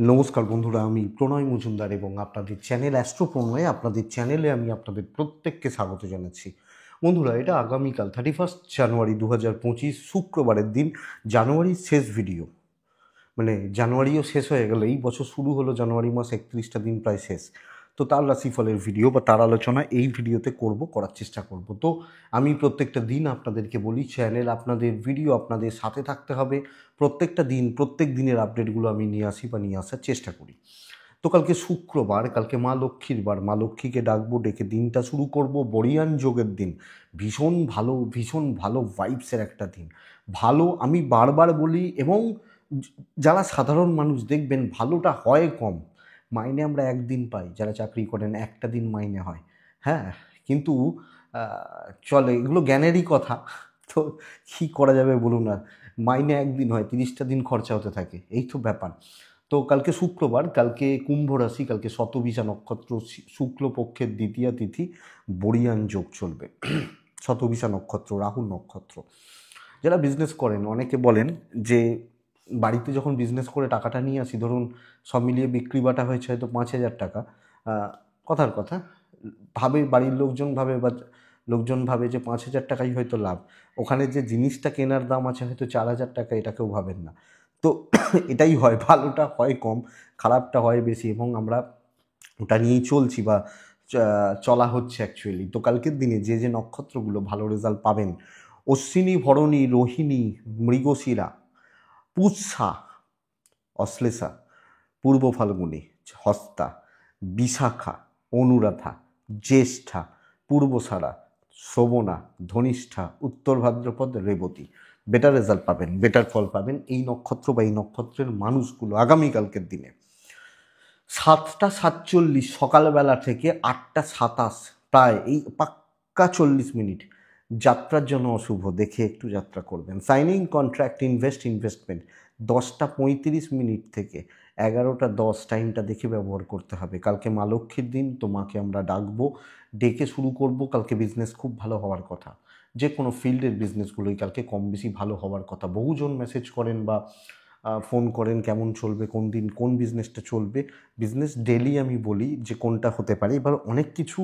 নমস্কার বন্ধুরা, আমি প্রণয় মজুমদার এবং আপনাদের চ্যানেল অ্যাস্ট্রো প্রণয়, আপনাদের চ্যানেলে আমি আপনাদের প্রত্যেককে স্বাগত জানাচ্ছি। বন্ধুরা, এটা আগামীকাল 31 জানুয়ারি 2025 শুক্রবারের দিন, জানুয়ারির শেষ ভিডিও। মানে জানুয়ারিও শেষ হয়ে গেল, এই বছর শুরু হলো, জানুয়ারি মাস 31টা দিন প্রায় শেষ। তো তার রাশিফলের ভিডিও বা তার আলোচনা এই ভিডিওতে করার চেষ্টা করব। তো আমি প্রত্যেকটা দিন আপনাদেরকে বলি, চ্যানেল আপনাদের, ভিডিও আপনাদের সাথে থাকতে হবে। প্রত্যেকটা দিন, প্রত্যেক দিনের আপডেটগুলো আমি নিয়ে আসি বা নিয়ে আসার চেষ্টা করি। তো কালকে শুক্রবার, কালকে মা লক্ষ্মীর বার, মা লক্ষ্মীকে ডাকবো, ডেকে দিনটা শুরু করব। বড়িয়ান যোগের দিন, ভীষণ ভালো ভাইবসের একটা দিন। ভালো, আমি বারবার বলি, এবং যারা সাধারণ মানুষ দেখবেন ভালোটা হয় কম, মাইনে আমরা একদিন পাই, যারা চাকরি করেন একটা দিন মাইনে হয়। হ্যাঁ, কিন্তু চলে, এগুলো জ্ঞানেরই কথা। তো কী করা যাবে বলুন, আর মাইনে একদিন হয়, 30টা দিন খরচা হতে থাকে, এই তো ব্যাপার। তো কালকে শুক্রবার, কালকে কুম্ভ রাশি, কালকে শতবিশা নক্ষত্র, শুক্লপক্ষের দ্বিতীয়া তিথি, বড়িয়ান যোগ চলবে। শতবিশা নক্ষত্র, রাহু নক্ষত্র। যারা বিজনেস করেন, অনেকে বলেন যে বাড়িতে যখন বিজনেস করে টাকাটা নিয়ে আসি, ধরুন সব মিলিয়ে বিক্রি বাটা হয়েছে হয়তো 5,000 টাকা, কথার কথা, বাড়ির লোকজন ভাবে যে 5,000 টাকাই হয়তো লাভ। ওখানে যে জিনিসটা কেনার দাম আছে হয়তো 4,000 টাকা, এটা কেউ ভাবেন না। তো এটাই হয়, ভালোটা হয় কম, খারাপটা হয় বেশি, এবং আমরা ওটা নিয়েই চলছি বা চলা হচ্ছে অ্যাকচুয়ালি। তো কালকের দিনে যে যে নক্ষত্রগুলো ভালো রেজাল্ট পাবেন: অশ্বিনী, ভরণী, রোহিণী, মৃগশিরা, পুষ্যা, অশ্লেষা, পূর্ব ফাল্গুনী, হস্তা, বিশাখা, অনুরাধা, জ্যেষ্ঠা, পূর্বসারা, শ্রবণা, ধনিষ্ঠা, উত্তর ভাদ্রপদ, রেবতী। বেটার রেজাল্ট পাবেন, বেটার ফল পাবেন এই নক্ষত্র বা এই নক্ষত্রের মানুষগুলো আগামীকালকের দিনে। 7টা 47 সকালবেলা থেকে 8টা 27, প্রায় এই পাক্কা 40 মিনিট যাত্রার জন্য অশুভ, দেখে একটু যাত্রা করবেন। সাইনিং কন্ট্রাক্ট, ইনভেস্টমেন্ট 10টা 35 থেকে 11টা 10 টাইমটা দেখে ব্যবহার করতে হবে। কালকে মা লক্ষ্মীর দিন, তো মাকে আমরা ডাকবো, ডেকে শুরু করব। কালকে বিজনেস খুব ভালো হওয়ার কথা, যে কোনো ফিল্ডের বিজনেসগুলোই কালকে কম বেশি ভালো হওয়ার কথা। বহুজন মেসেজ করেন বা ফোন করেন, কেমন চলবে, কোন দিন কোন বিজনেসটা চলবে। বিজনেস ডেলি আমি বলি যে কোনটা হতে পারে। এবার অনেক কিছু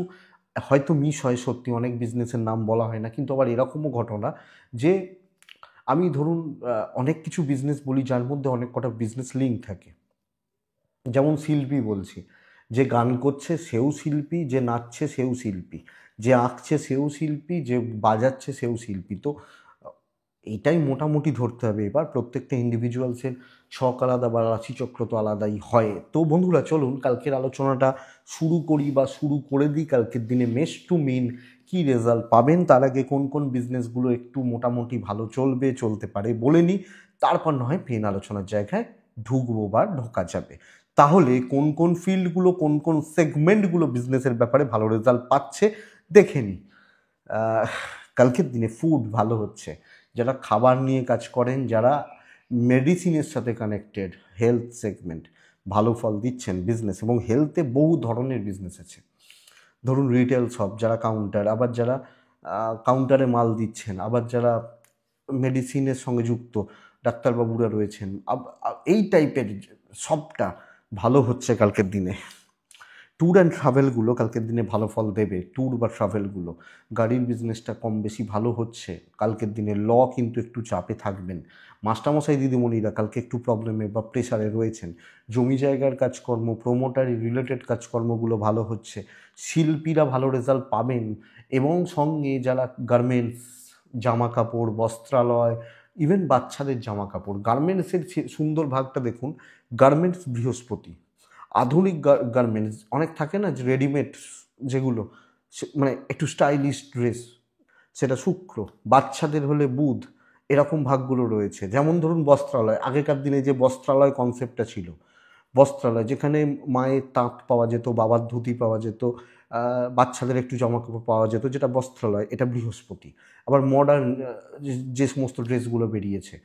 হয়তো মিস হয়, সত্যি অনেক বিজনেসের নাম বলা হয় না, কিন্তু আবার এরকমও ঘটনা যে আমি ধরুন অনেক কিছু বিজনেস বলি যার মধ্যে অনেক কটা বিজনেস লিঙ্ক থাকে। যেমন শিল্পী বলছি, যে গান করছে সেও শিল্পী, যে নাচছে সেও শিল্পী, যে আঁকছে সেও শিল্পী, যে বাজাচ্ছে সেও শিল্পী। তো এইটাই মোটামুটি ধরতে হবে। এবার প্রত্যেকটা ইন্ডিভিজুয়ালসের ছক আলাদা বা রাশিচক্র তো আলাদাই হয়। তো বন্ধুরা, চলুন কালকের আলোচনাটা শুরু করি বা শুরু করে দিই। কালকের দিনে মেষ টু মিন কী রেজাল্ট পাবেন, তার আগে কোন কোন বিজনেসগুলো একটু মোটামুটি ভালো চলতে পারে বলে নিই, তারপর না হয় মেন আলোচনার জায়গায় ঢুকবো বা ঢোকা যাবে। তাহলে কোন কোন ফিল্ডগুলো, কোন কোন সেগমেন্টগুলো বিজনেসের ব্যাপারে ভালো রেজাল্ট পাচ্ছে দেখে নিই। কালকের দিনে ফুড ভালো হচ্ছে, যারা খাবার নিয়ে কাজ করেন, যারা মেডিসিনের সাথে কানেক্টেড, হেলথ সেগমেন্ট ভালো ফল দিচ্ছেন বিজনেস। এবং হেলথে বহু ধরনের বিজনেস আছে, ধরুন রিটেল শপ, যারা কাউন্টার, আবার যারা কাউন্টারে মাল দিচ্ছেন, আবার যারা মেডিসিনের সঙ্গে যুক্ত ডাক্তারবাবুরা রয়েছেন, এই টাইপের সবটা ভালো হচ্ছে কালকের দিনে। ট্যুর অ্যান্ড ট্রাভেলগুলো কালকের দিনে ভালো ফল দেবে। ট্যুর বা ট্রাভেলগুলো, গাড়ির বিজনেসটা কম বেশি ভালো হচ্ছে কালকের দিনে। কিন্তু একটু চাপে থাকবেন। মাস্টারমশাই দিদিমণিরা কালকে একটু প্রবলেমে বা প্রেশারে রয়েছেন। জমি জায়গার কাজকর্ম, প্রোমোটারি রিলেটেড কাজকর্মগুলো ভালো হচ্ছে। শিল্পীরা ভালো রেজাল্ট পাবেন, এবং সঙ্গে যারা গার্মেন্টস, জামা কাপড়, বস্ত্রালয়, ইভেন বাচ্চাদের জামা কাপড়, গার্মেন্টসের সুন্দর ভাগটা দেখুন। গার্মেন্টস বৃহস্পতি, আধুনিক গার্মেন্টস অনেক থাকে না, যে রেডিমেড যেগুলো, মানে একটু স্টাইলিশ ড্রেস, সেটা শুক্র। বাচ্চাদের হলে বুধ। এরকম ভাগগুলো রয়েছে। যেমন ধরুন বস্ত্রালয়, আগেকার দিনে যে বস্ত্রালয় কনসেপ্টটা ছিল, বস্ত্রালয় যেখানে মায়ের তাঁত পাওয়া যেত, বাবার ধুতি পাওয়া যেত, বাচ্চাদের একটু জামাকাপড় পাওয়া যেত, যেটা বস্ত্রালয়, এটা বৃহস্পতি। আবার মডার্ন যে সমস্ত ড্রেসগুলো বেরিয়েছে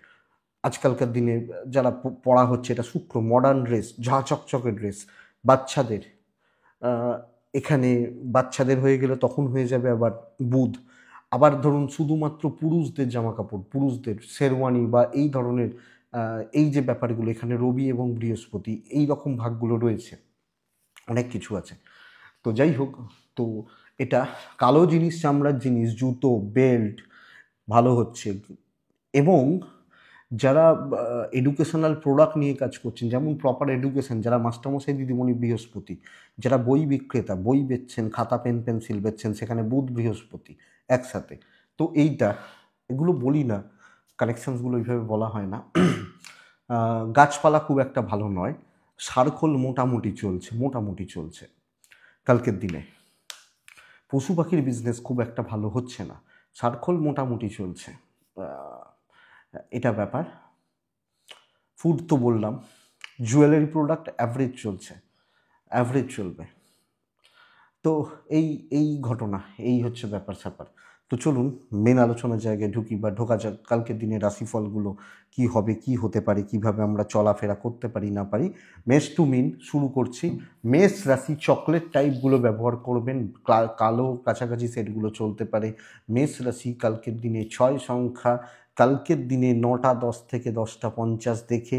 আজকালকার দিনে, যারা পড়া হচ্ছে, এটা শুক্র। মডার্ন ড্রেস, ঝা চকচকে ড্রেস বাচ্চাদের, এখানে বাচ্চাদের হয়ে গেলে তখন হয়ে যাবে আবার বুধ। আবার ধরুন শুধুমাত্র পুরুষদের জামা কাপড়, পুরুষদের শেরওয়ানি বা এই ধরনের এই যে ব্যাপারগুলো, এখানে রবি এবং বৃহস্পতি এই রকম ভাগগুলো রয়েছে, অনেক কিছু আছে। তো যাই হোক, তো এটা কালো জিনিস, চামড়ার জিনিস, জুতো, বেল্ট ভালো হচ্ছে। এবং যারা এডুকেশনাল প্রোডাক্ট নিয়ে কাজ করছেন, যেমন প্রপার এডুকেশন, যারা মাস্টারমশাই, দিদিমণি বৃহস্পতি, যারা বই বিক্রেতা, বই বেচছেন, খাতা পেন পেন্সিল বেচছেন, সেখানে বুধ বৃহস্পতি একসাথে। তো এগুলো বলি না, কানেকশানসগুলো এইভাবে বলা হয় না। গাছপালা খুব একটা ভালো নয়। সার্কল মোটামুটি চলছে কালকের দিনে। পশু পাখির বিজনেস খুব একটা ভালো হচ্ছে না, সার্কল মোটামুটি চলছে, এটা ব্যাপার। ফুড তো বললাম, জুয়েলারি প্রোডাক্ট অ্যাভারেজ চলবে। তো এই এই ঘটনা, এই হচ্ছে ব্যাপার স্যাপার। তো চলুন মেন আলোচনার জায়গায় ঢুকি বা ঢোকা যাক। কালকের দিনে রাশিফলগুলো কি হবে, কি হতে পারে, কিভাবে আমরা চলাফেরা করতে পারি না পারি। মেষ টু মিন শুরু করছি। মেষ রাশি চকলেট টাইপগুলো ব্যবহার করবেন, কালো কাছাকাছি সেটগুলো চলতে পারে। মেষ রাশি কালকের দিনে 6 সংখ্যা, কালকের দিনে 9টা 10 থেকে 10টা 50 দেখে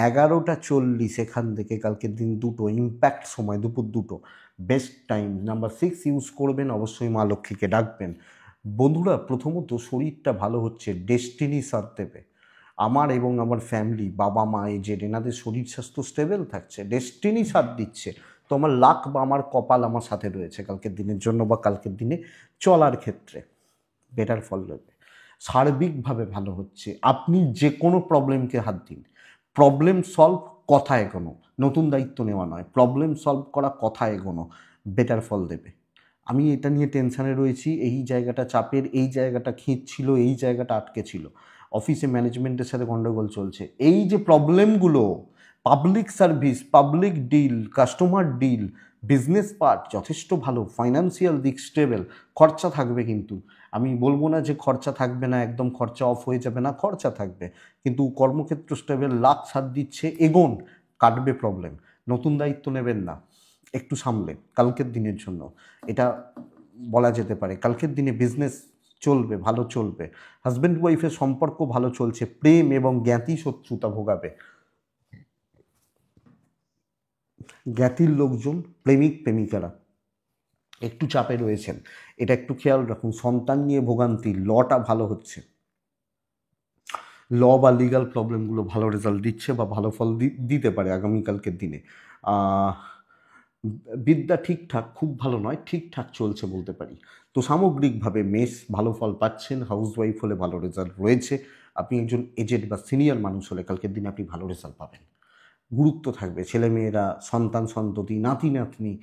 11টা 40, এখান থেকে কালকের দিন দুটো ইম্প্যাক্ট সময়, দুপুর 2টো বেস্ট টাইম। নাম্বার 6 ইউজ করবেন, অবশ্যই মা লক্ষ্মীকে ডাকবেন। বন্ধুরা, প্রথমত শরীরটা ভালো হচ্ছে, ডেস্টিনি সাথ দেবে। আমার এবং আমার ফ্যামিলি, বাবা মা, এনাদের শরীর স্বাস্থ্য স্টেবল থাকছে, ডেস্টিনি সাথ দিচ্ছে। তো আমার লাক বা আমার কপাল আমার সাথে রয়েছে কালকের দিনের জন্য, বা কালকের দিনে চলার ক্ষেত্রে বেটার ফল দেবে। সার্বিকভাবে ভালো হচ্ছে। আপনি যে কোনো প্রবলেমকে হাত দিন, প্রবলেম সলভ, কথা এগোনো, নতুন দায়িত্ব নেওয়া নয়, প্রবলেম সলভ করা, কথা এগোনো বেটার ফল দেবে। আমি এটা নিয়ে টেনশানে রয়েছি, এই জায়গাটা চাপের, এই জায়গাটা ছিল, এই জায়গাটা আটকে ছিল, অফিসে ম্যানেজমেন্টের সাথে গণ্ডগোল চলছে, এই যে প্রবলেমগুলো, public service, public deal, customer deal, business part যথেষ্ট ভালো, ফাইন্যান্সিয়াল দিক স্টেবল। খরচা থাকবে, কিন্তু আমি বলবো না যে খরচা থাকবে না, একদম খরচা অফ হয়ে যাবে না, খরচা থাকবে, কিন্তু কর্মক্ষেত্র স্টেবল, লাখ সাথ দিচ্ছে, এগোন, কাটবে প্রবলেম। নতুন দায়িত্ব নেবেন না, একটু সামলে কালকের দিনের জন্য এটা বলা যেতে পারে। কালকের দিনে বিজনেস চলবে, ভালো চলবে, হাজব্যান্ড ওয়াইফের সম্পর্ক ভালো চলছে, প্রেম এবং জ্ঞাতি শত্রুতা ভোগাবে। জ্ঞাতির লোকজন, প্রেমিক প্রেমিকারা একটু চাপে রয়েছেন, এটা একটু খেয়াল রাখুন। সন্তান নিয়ে ভোগান্তি, লটা ভালো হচ্ছে, ল বা লিগাল প্রবলেমগুলো ভালো রেজাল্ট দিচ্ছে বা ভালো ফল দিতে পারে আগামীকালকের দিনে। বিদ্যা ঠিকঠাক, খুব ভালো নয়, ঠিকঠাক চলছে বলতে পারি। তো সামগ্রিকভাবে মেষ ভালো ফল পাচ্ছেন। হাউসওয়াইফ হলে ভালো রেজাল্ট রয়েছে। আপনি একজন এজেড বা সিনিয়র মানুষ হলে কালকের দিনে আপনি ভালো রেজাল্ট পাবেন, গুরুত্ব থাকবে। ছেলেমেয়েরা, সন্তান সন্ততি, নাতি নাতনি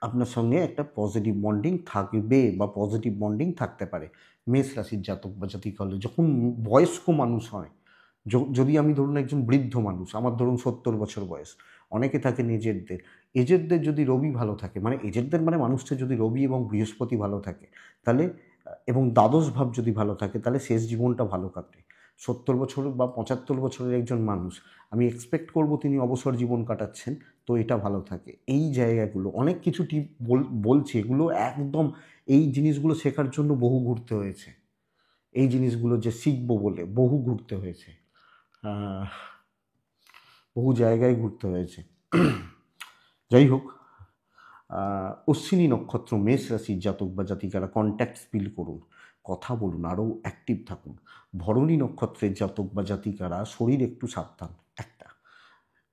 আপনার সঙ্গে একটা পজিটিভ বন্ডিং থাকবে বা পজিটিভ বন্ডিং থাকতে পারে। মেষ রাশির জাতক বা জাতিকা হলে যখন বয়স্ক মানুষ হয়, যদি আমি ধরুন একজন বৃদ্ধ মানুষ, আমার ধরুন 70 বছর বয়স, অনেকে থাকেন এজেডদের যদি রবি ভালো থাকে, মানে এজেডদের মানে মানুষটা যদি রবি এবং বৃহস্পতি ভালো থাকে, তাহলে এবং দ্বাদশ ভাব যদি ভালো থাকে, তাহলে শেষ জীবনটা ভালো কাটে। 70 বছর বা 75 বছরের একজন মানুষ, আমি এক্সপেক্ট করব তিনি অবসর জীবন কাটাচ্ছেন, তো এটা ভালো থাকে। এই জায়গাগুলো অনেক কিছু টিপ বলছি, এগুলো একদম, এই জিনিসগুলো শেখার জন্য বহু ঘুরতে হয়েছে, এই জিনিসগুলো যে শিখবো বলে বহু ঘুরতে হয়েছে, বহু জায়গায় ঘুরতে হয়েছে। যাই হোক, অশ্বিনী নক্ষত্র মেষ রাশির জাতক বা জাতিকারা কন্ট্যাক্ট স্পিল করুন, কথা বলুন, আরও অ্যাক্টিভ থাকুন। ভরণী নক্ষত্রের জাতক বা জাতিকারা শরীর একটু সাবধান একটা।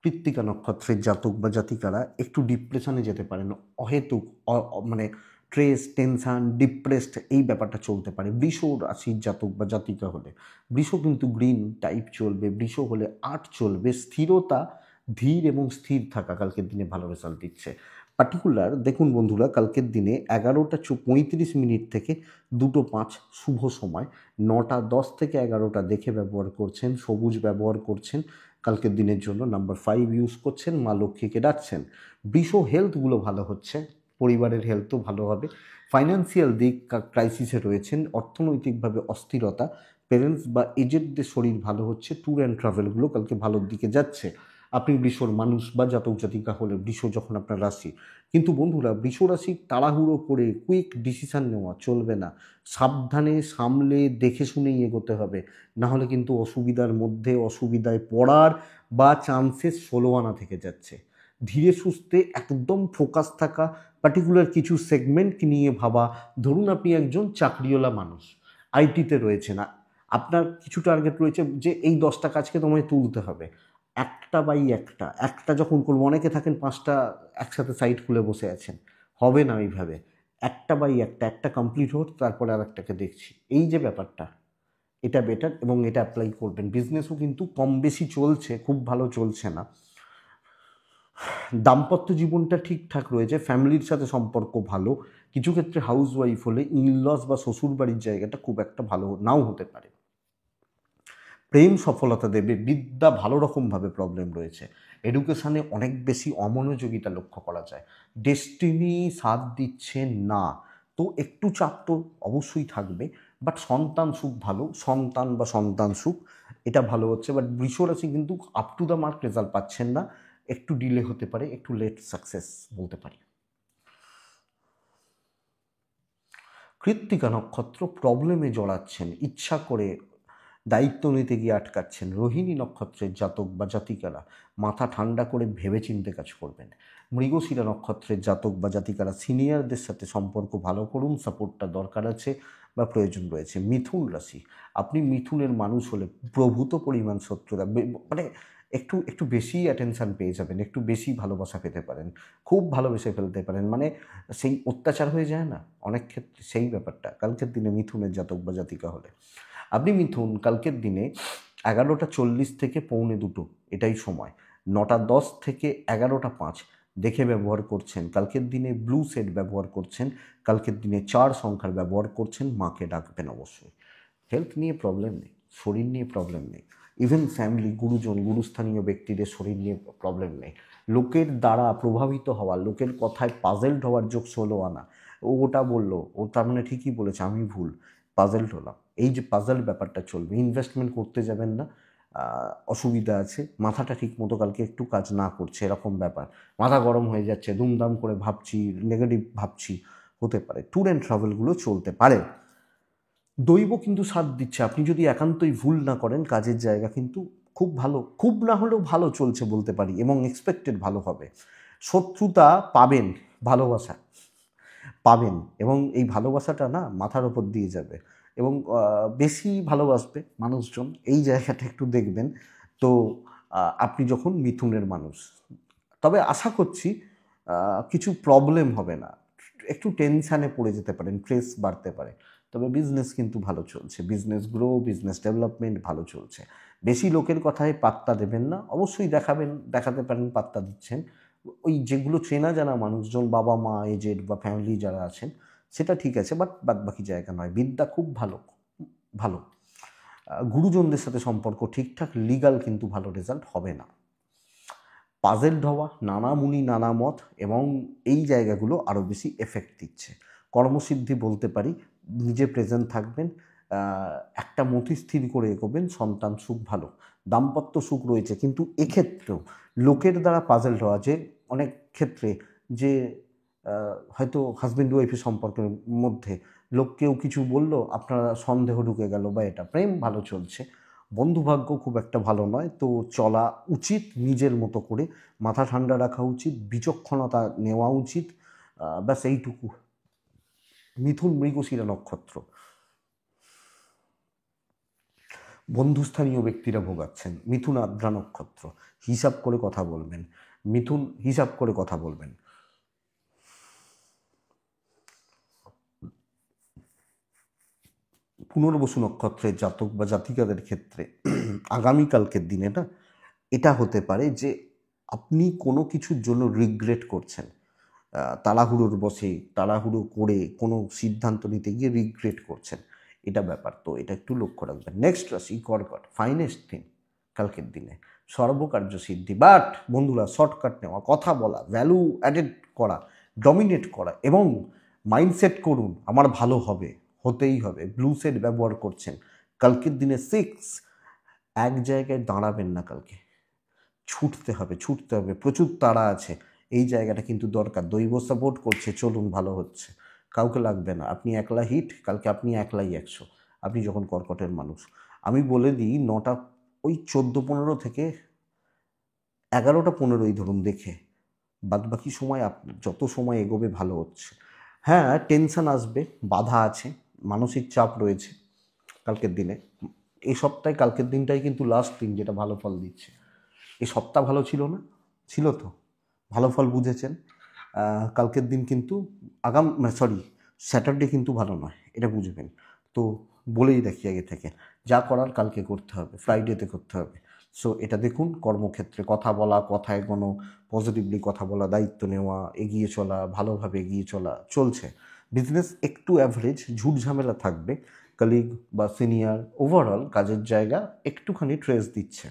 কৃত্তিকা নক্ষত্রের জাতক বা জাতিকারা একটু ডিপ্রেশনে যেতে পারেন, অহেতুক মানে স্ট্রেস, টেনশান, ডিপ্রেসড এই ব্যাপারটা চলতে পারে। বৃষ রাশির জাতক বা জাতিকা হলে, বৃষ কিন্তু গ্রিন টাইপ চলবে, বৃষ হলে 8 চলবে, স্থিরতা, ধীর এবং স্থির থাকা কালকের দিনে ভালো রেজাল্ট দিচ্ছে। পার্টিকুলার দেখুন বন্ধুরা, কালকের দিনে 11টা 35 থেকে 2টো 5 শুভ সময়, 9টা 10 থেকে 11টা দেখে ব্যবহার করছেন, সবুজ ব্যবহার করছেন কালকের দিনের জন্য, নাম্বার 5 ইউজ করছেন, মা লক্ষ্মীকে ডাকছেন। বৃষ হেলথগুলো ভালো হচ্ছে, পরিবারের হেলথও ভালো হবে। ফাইন্যান্সিয়াল দিক ক্রাইসিসে রয়েছেন, অর্থনৈতিকভাবে অস্থিরতা, প্যারেন্টস বা এজেডদের শরীর ভালো হচ্ছে, ট্যুর অ্যান্ড ট্রাভেলগুলো কালকে ভালোর দিকে যাচ্ছে। আপনি বৃষর মানুষ বা জাতক জাতিকা হলে বৃষ যখন আপনার রাশি। কিন্তু বন্ধুরা, বৃষ রাশি তাড়াহুড়ো করে কুইক ডিসিশান নেওয়া চলবে না। সাবধানে সামলে দেখে শুনেই এগোতে হবে, না হলে কিন্তু অসুবিধার মধ্যে অসুবিধায় পড়ার বা চান্সেস 16 আনা থেকে যাচ্ছে। ধীরে সুস্থে একদম ফোকাস থাকা, পার্টিকুলার কিছু সেগমেন্ট নিয়ে ভাবা। ধরুন আপনি একজন চাকরিওয়ালা মানুষ, আইটিতে রয়েছে না, আপনার কিছু টার্গেট রয়েছে যে এই 10টা কাজকে তোমায় তুলতে হবে। একটা বাই একটা একটা যখন করবো, অনেকে থাকেন 5টা একসাথে সাইট খুলে বসে আছেন, হবে না ওইভাবে। একটা বাই একটা একটা কমপ্লিট হোক, তারপরে আর একটাকে দেখছি, এই যে ব্যাপারটা, এটা বেটার এবং এটা অ্যাপ্লাই করবেন। বিজনেসও কিন্তু কম বেশি চলছে, খুব ভালো চলছে না। দাম্পত্য জীবনটা ঠিকঠাক রয়েছে, ফ্যামিলির সাথে সম্পর্ক ভালো। কিছু ক্ষেত্রে হাউস ওয়াইফ হলে ইনলস বা শ্বশুর বাড়ির জায়গাটা খুব একটা ভালো নাও হতে পারে। প্রেম সফলতা দেবে, বিদ্যা ভালো রকমভাবে প্রবলেম রয়েছে। এডুকেশানে অনেক বেশি অমনোযোগিতা লক্ষ্য করা যায়। ডেস্টিনি সাথ দিচ্ছে না, তো একটু চাপ তো অবশ্যই থাকবে, বাট সন্তান সুখ ভালো, সন্তান বা সন্তান সুখ এটা ভালো হচ্ছে। বাট বৃষ রাশি কিন্তু up to the mark result পাচ্ছেন না, একটু ডিলে হতে পারে, একটু লেট সাকসেস বলতে পারি। কৃত্তিকা নক্ষত্র প্রবলেমে জড়াচ্ছেন, ইচ্ছা করে দায়িত্ব নিতে গিয়ে আটকাচ্ছেন। রোহিণী নক্ষত্রের জাতক বা জাতিকারা মাথা ঠান্ডা করে ভেবেচিন্তে কাজ করবেন। মৃগশিরা নক্ষত্রের জাতক বা জাতিকারা সিনিয়রদের সাথে সম্পর্ক ভালো করুন, সাপোর্টটা দরকার আছে বা প্রয়োজন রয়েছে। মিথুন রাশি, আপনি মিথুনের মানুষ হলে প্রভূত পরিমাণ শত্রুতা, মানে একটু একটু বেশি অ্যাটেনশান পেয়ে যাবেন, একটু বেশি ভালোবাসা পেতে পারেন, খুব ভালোবেসে ফেলতে পারেন, মানে সেই অত্যাচার হয়ে যায় না অনেক ক্ষেত্রে, সেই ব্যাপারটা কালকের দিনে মিথুনের জাতক বা জাতিকা হলে। আপনি মিথুন কালকের দিনে 11টা 40 থেকে 1:45 এটাই সময়, 9টা 10 থেকে 11টা 5 দেখে ব্যবহার করছেন। কালকের দিনে ব্লু সেট ব্যবহার করছেন, কালকের দিনে 4 সংখ্যার ব্যবহার করছেন, মাকে ডাকবেন অবশ্যই। হেলথ নিয়ে প্রবলেম নেই, শরীর নিয়ে প্রবলেম নেই, ইভেন ফ্যামিলি, গুরুজন, গুরুস্থানীয় ব্যক্তিদের শরীর নিয়ে প্রবলেম নেই। লোকের দ্বারা প্রভাবিত হওয়া, লোকের কথায় পাজেলড হওয়ার যোগ 16 আনা। ও ওটা বললো, ও তার মানে ঠিকই বলেছে, আমি ভুল, পাজেলড হলাম, এই যে পাজেল ব্যাপারটা চলবে। ইনভেস্টমেন্ট করতে যাবেন না, অসুবিধা আছে। মাথাটা ঠিক মতো কালকে একটু কাজ না করছে, এরকম ব্যাপার, মাথা গরম হয়ে যাচ্ছে, দুমদাম করে ভাবছি, নেগেটিভ ভাবছি, হতে পারে। ট্যুর অ্যান্ড ট্রাভেলগুলো চলতে পারে। দৈব কিন্তু সাথ দিচ্ছে, আপনি যদি একান্তই ভুল না করেন, কাজের জায়গা কিন্তু খুব ভালো, খুব না হলেও ভালো চলছে বলতে পারি, এবং এক্সপেক্টেড ভালো হবে। শত্রুতা পাবেন, ভালোবাসা পাবেন, এবং এই ভালোবাসাটা না মাথার ওপর দিয়ে যাবে, এবং বেশি ভালোবাসবে মানুষজন, এই জায়গাটা একটু দেখবেন। তো আপনি যখন মিথুনের মানুষ, তবে আশা করছি কিছু প্রবলেম হবে না। একটু টেনশানে পড়ে যেতে পারেন, স্ট্রেস বাড়তে পারে, তবে বিজনেস কিন্তু ভালো চলছে, বিজনেস গ্রো, বিজনেস ডেভেলপমেন্ট ভালো চলছে। বেশি লোকের কথায় পাত্তা দেবেন না, অবশ্যই দেখাতে পারেন পাত্তা দিচ্ছেন। ওই যেগুলো চেনা জানা মানুষজন, বাবা মা, এজেড বা ফ্যামিলি যারা আছেন, সেটা ঠিক আছে, বাট বাদবাকি জায়গা নয়। বিদ্যা খুব ভালো, ভালো। গুরুজনদের সাথে সম্পর্ক ঠিকঠাক, লিগাল কিন্তু ভালো রেজাল্ট হবে না। পাজেল হওয়া, নানা মুনি নানা মত, এবং এই জায়গাগুলো আরও বেশি এফেক্ট দিচ্ছে। কর্মসিদ্ধি বলতে পারি, নিজে প্রেজেন্ট থাকবেন, একটা মতি স্থির করে এগোবেন, সন্তান সুখ ভালো, দাম্পত্য সুখ রয়েছে। কিন্তু এক্ষেত্রেও লোকের দ্বারা পাজেল হওয়া, যে অনেক ক্ষেত্রে যে হয়তো হাজব্যান্ড ওয়াইফের সম্পর্কের মধ্যে লোক কেউ কিছু বলল, আপনারা সন্দেহ ঢুকে গেল, বা এটা প্রেম ভালো চলছে, বন্ধুভাগ্য খুব একটা ভালো নয়। তো চলা উচিত নিজের মতো করে, মাথা ঠান্ডা রাখা উচিত, বিচক্ষণতা নেওয়া উচিত, ব্যাস এইটুকু। মিথুন মৃগশিরা নক্ষত্র, বন্ধুস্থানীয় ব্যক্তিরা ভোগাচ্ছেন। মিথুন আদ্রা নক্ষত্র, হিসাব করে কথা বলবেন। মিথুন হিসাব করে কথা বলবেন। পুনর্বসু নক্ষত্রের জাতক বা জাতিকাদের ক্ষেত্রে আগামীকালকের দিনে না, এটা হতে পারে যে আপনি কোনো কিছুর জন্য রিগ্রেট করছেন, তাড়াহুড়োর বসে, তাড়াহুড়ো করে কোনো সিদ্ধান্ত নিতে গিয়ে রিগ্রেট করছেন, এটা ব্যাপার। তো এটা একটু লক্ষ্য রাখবেন। নেক্সট রাশি কর্কট, ফাইনেস্ট দিন কালকের দিনে, সর্বকার্য সিদ্ধি। বাট বন্ধুরা, শর্টকাট নেওয়া, কথা বলা, ভ্যালু অ্যাডেড করা, ডমিনেট করা, এবং মাইন্ডসেট করুন আমার ভালো হবে, হতেই হবে। ব্লু সেট ব্যবহার করছেন কালকের দিনে 6, এক জায়গায় দাঁড়াবেন না কালকে, ছুটতে হবে, প্রচুর তাড়া আছে, এই জায়গাটা কিন্তু দরকার। দৈব সাপোর্ট করছে, চলুন ভালো হচ্ছে, কাউকে লাগবে না। আপনি একলা হিট, কালকে আপনি একলাই 100, আপনি যখন কর্কটের মানুষ। আমি বলে দিই 9টা ওই 14-15 থেকে 11টা-15 ধরুন দেখে, বাদবাকি সময় যত সময় এগোবে ভালো হচ্ছে। হ্যাঁ, টেনশন আসবে, বাধা আছে, মানসিক চাপ রয়েছে কালকের দিনে। এই সপ্তাহে কালকের দিনটাই কিন্তু লাস্ট দিন যেটা ভালো ফল দিচ্ছে। এই সপ্তাহ ভালো ছিল না? ছিল তো, ভালো ফল বুঝেছেন। কালকের দিন কিন্তু স্যাটারডে কিন্তু ভালো নয়, এটা বুঝবেন। তো বলেই রাখি আগে থেকে, যা করার কালকে করতে হবে, ফ্রাইডেতে করতে হবে। সো এটা দেখুন, কর্মক্ষেত্রে কথা বলা, কথা এগোনো, পজিটিভলি কথা বলা, দায়িত্ব নেওয়া, এগিয়ে চলা, ভালোভাবে এগিয়ে চলা চলছে। বিজনেস একটু অ্যাভারেজ, ঝুট ঝামেলা থাকবে, কলিগ বা সিনিয়র, ওভারঅল কাজের জায়গা একটুখানি ট্রেস দিচ্ছে।